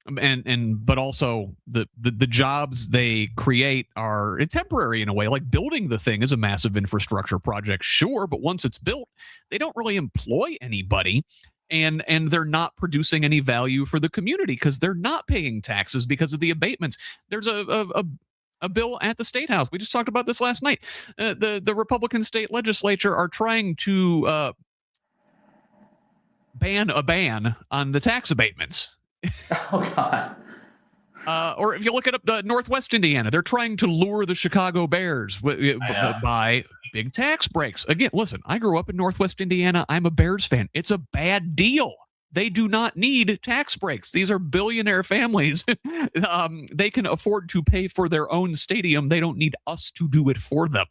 But also the jobs they create are temporary in a way. Like building the thing is a massive infrastructure project, sure, but once it's built, they don't really employ anybody. And they're not producing any value for the community because they're not paying taxes because of the abatements. There's a bill at the State House. We just talked about this last night. The Republican state legislature are trying to ban a ban on the tax abatements. Oh God. Or if you look at Northwest Indiana, they're trying to lure the Chicago Bears by big tax breaks. Again, listen, I grew up in Northwest Indiana. I'm a Bears fan. It's a bad deal. They do not need tax breaks. These are billionaire families. They can afford to pay for their own stadium. They don't need us to do it for them.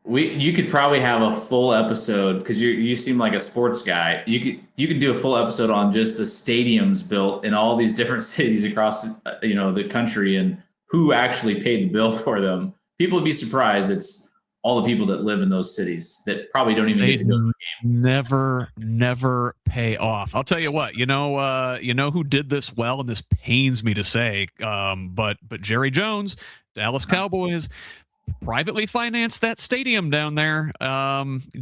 You could probably have a full episode, because you seem like a sports guy. You could do a full episode on just the stadiums built in all these different cities across the country, and who actually paid the bill for them. People would be surprised. It's all the people that live in those cities that probably don't even get to go to the game. Never pay off. I'll tell you what. You know who did this well, and this pains me to say, but Jerry Jones, Dallas Cowboys, privately financed that stadium down there.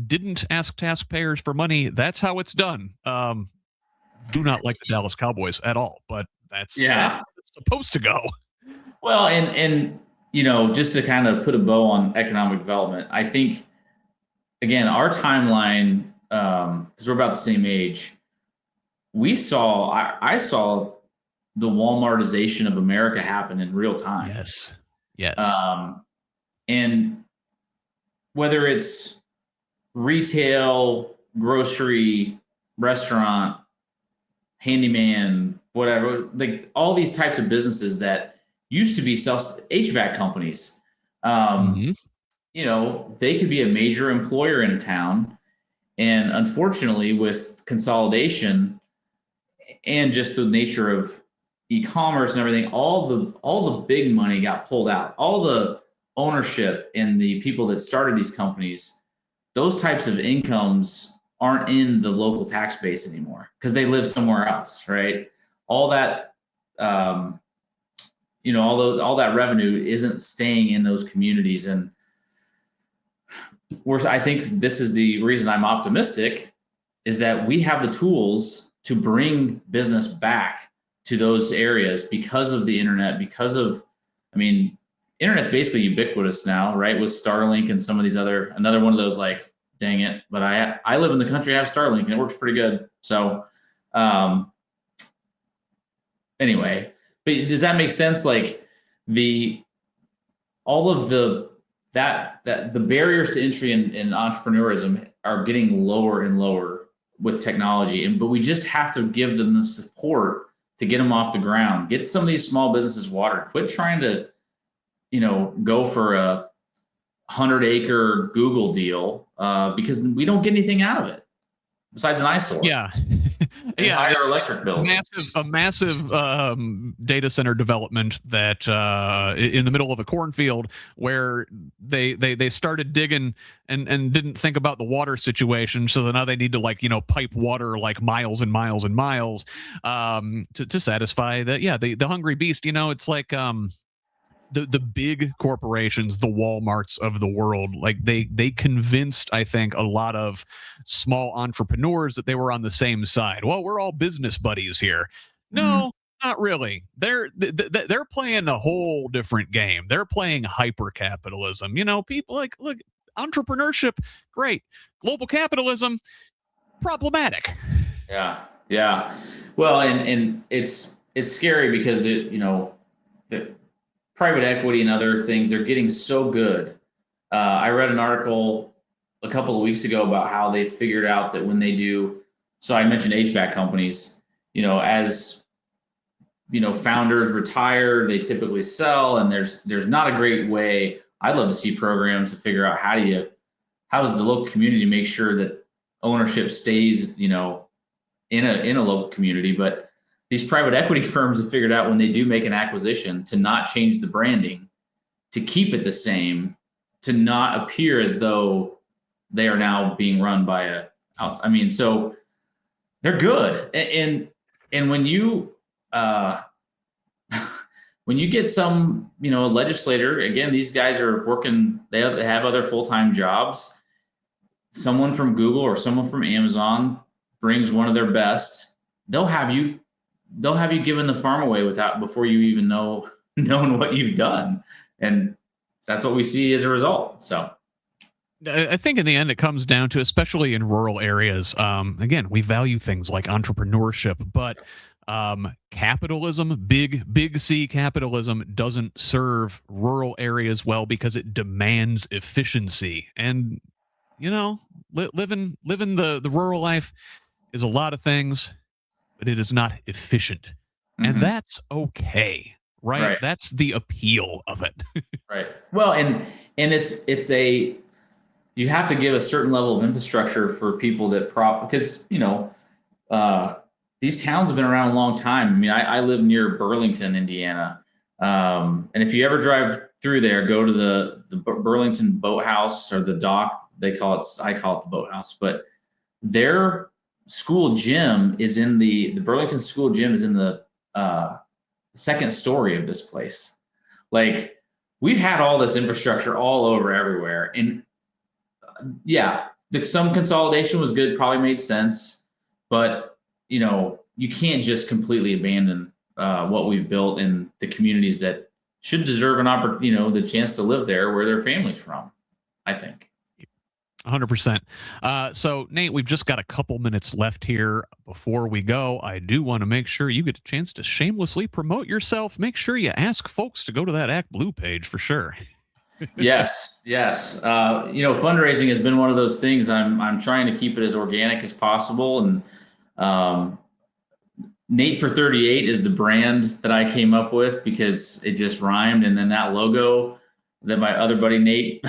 Didn't ask taxpayers for money. That's how it's done. Do not like the Dallas Cowboys at all, but that's how it's supposed to go. Well, and just to kind of put a bow on economic development, I think, again, our timeline, because we're about the same age, I saw the Walmartization of America happen in real time. Yes. And whether it's retail, grocery, restaurant, handyman, whatever, like all these types of businesses that used to be HVAC companies, they could be a major employer in a town. And unfortunately, with consolidation and just the nature of e-commerce and everything, all the big money got pulled out. All the ownership and the people that started these companies, those types of incomes aren't in the local tax base anymore because they live somewhere else, right? All that, all that revenue isn't staying in those communities. And I think this is the reason I'm optimistic, is that we have the tools to bring business back to those areas because of the internet, internet's basically ubiquitous now, right? With Starlink and some of these another one of those, like, dang it, but I live in the country, I have Starlink, and it works pretty good. So anyway, but does that make sense? Like the barriers to entry in entrepreneurism are getting lower and lower with technology, but we just have to give them the support to get them off the ground, get some of these small businesses watered, quit trying to go for a 100-acre Google deal, because we don't get anything out of it besides an eyesore. Yeah. Higher electric bills. A massive data center development that in the middle of a cornfield where they started digging and didn't think about the water situation. So now they need to pipe water like miles and miles and miles to satisfy the hungry beast. It's like the big corporations, the Walmarts of the world, like they convinced, I think, a lot of small entrepreneurs that they were on the same side. Well, we're all business buddies here. No, not really. They're playing a whole different game. They're playing hyper capitalism. People look, entrepreneurship, great. Global capitalism, problematic. Yeah. Well, and it's scary because the private equity and other things, they're getting so good. I read an article a couple of weeks ago about how they figured out that when they do, so I mentioned HVAC companies, as founders retire, they typically sell, and there's not a great way. I'd love to see programs to figure out how does the local community make sure that ownership stays, in a local community. But these private equity firms have figured out when they do make an acquisition to not change the branding, to keep it the same, to not appear as though they are now being run by so they're good. And when you when you get some, legislator, again, these guys are working, they have other full-time jobs. Someone from Google or someone from Amazon brings one of their best, they'll have you giving the farm away before you even known what you've done. And that's what we see as a result. So I think in the end it comes down to, especially in rural areas, again, we value things like entrepreneurship, but capitalism, big C capitalism, doesn't serve rural areas well because it demands efficiency. And living the rural life is a lot of things, but it is not efficient, and Mm-hmm. that's okay, right? Right. That's the appeal of it. Right. Well, and it's a you have to give a certain level of infrastructure for people that because uh, these towns have been around a long time. I mean, I live near Burlington, Indiana, and if you ever drive through there, go to the Burlington Boathouse or the dock. I call it the Boathouse, but their school gym is in the Burlington school gym is in the second story of this place. Like, we've had all this infrastructure all over everywhere, and yeah, some consolidation was good, probably made sense, but you can't just completely abandon what we've built in the communities that should deserve an opportunity, the chance to live there where their family's from, I think. 100%. So, Nate, we've just got a couple minutes left here before we go. I do want to make sure you get a chance to shamelessly promote yourself. Make sure you ask folks to go to that Act Blue page for sure. Yes, yes. Fundraising has been one of those things. I'm trying to keep it as organic as possible, and um, Nate for 38 is the brand that I came up with because it just rhymed, and then that logo that my other buddy Nate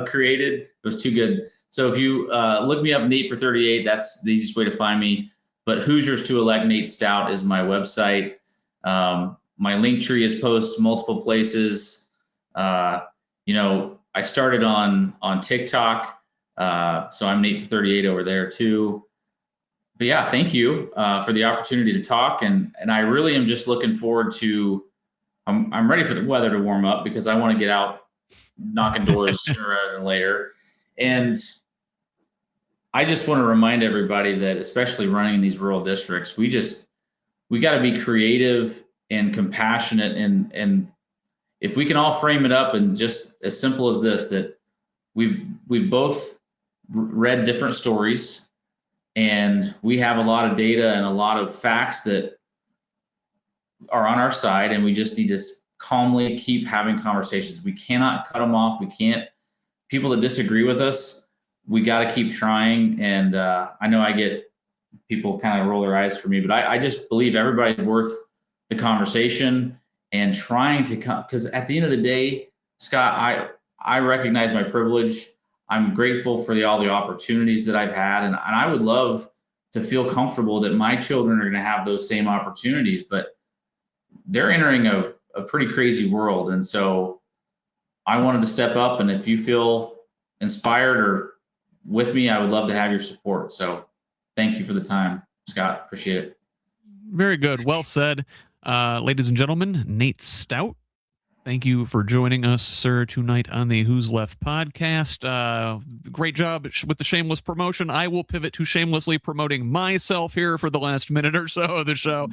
created was too good. So if you look me up, Nate for 38, that's the easiest way to find me. But Hoosiers to Elect Nate Stout is my website. My link tree is posted multiple places. I started on TikTok, so I'm Nate for 38 over there too. But yeah, thank you for the opportunity to talk, and I really am just looking forward to. I'm ready for the weather to warm up because I want to get out knocking doors sooner rather than later. And I just want to remind everybody that, especially running in these rural districts, we got to be creative and compassionate, and if we can all frame it up and just as simple as this, that we've both read different stories, and we have a lot of data and a lot of facts that are on our side, and we just need to calmly keep having conversations. We cannot cut them off. We can't. People that disagree with us, we got to keep trying. And I know I get people kind of roll their eyes for me, but I just believe everybody's worth the conversation and trying to come, because at the end of the day, Scott, I recognize my privilege. I'm grateful for all the opportunities that I've had, and I would love to feel comfortable that my children are going to have those same opportunities, but they're entering a pretty crazy world. And so I wanted to step up, and if you feel inspired or with me, I would love to have your support. So thank you for the time, Scott. Appreciate it. Very good. Well said. Ladies and gentlemen, Nate Stout, thank you for joining us, sir, tonight on the Who's Left podcast. Great job with the shameless promotion. I will pivot to shamelessly promoting myself here for the last minute or so of the show.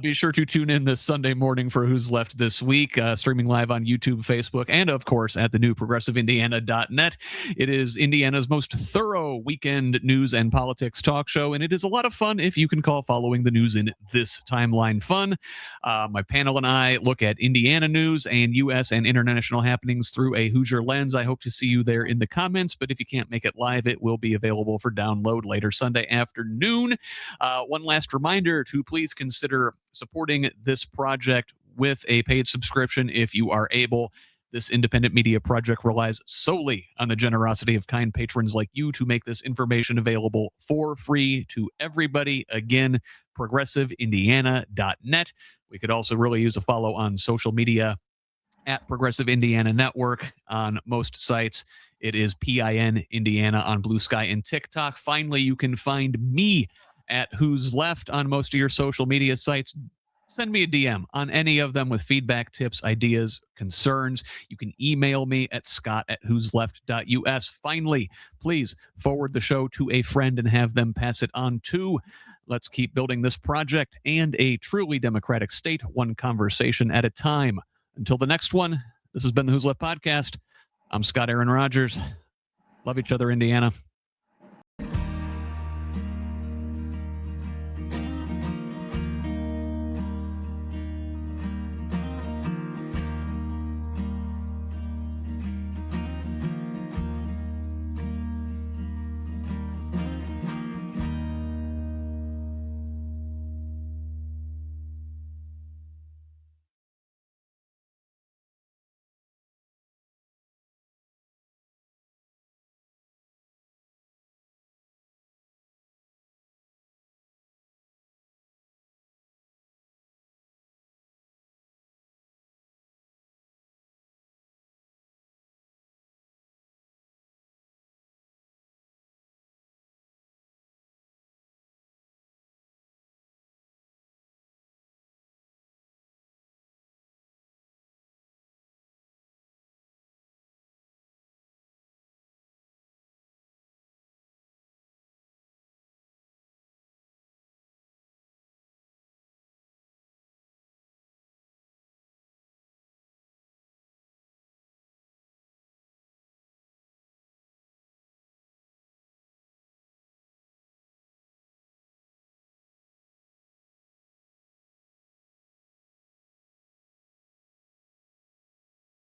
Be sure to tune in this Sunday morning for Who's Left this week, streaming live on YouTube, Facebook, and of course at the new progressiveindiana.net. It is Indiana's most thorough weekend news and politics talk show, and it is a lot of fun if you can call following the news in this timeline fun. My panel and I look at Indiana news and U.S. and international happenings through a Hoosier lens. I hope to see you there in the comments, but if you can't make it live, it will be available for download later Sunday afternoon. One last reminder to please consider supporting this project with a paid subscription if you are able. This independent media project relies solely on the generosity of kind patrons like you to make this information available for free to everybody. Again, progressiveindiana.net. We could also really use a follow on social media at Progressive Indiana Network on most sites. It is PIN Indiana on Blue Sky and TikTok. Finally, you can find me at Who's Left on most of your social media sites. Send me a DM on any of them with feedback, tips, ideas, concerns. You can email me at scott@whosleft.us. Finally, please forward the show to a friend and have them pass it on too. Let's keep building this project and a truly democratic state, one conversation at a time. Until the next one, this has been the Who's Left podcast. I'm Scott Aaron Rogers. Love each other, Indiana.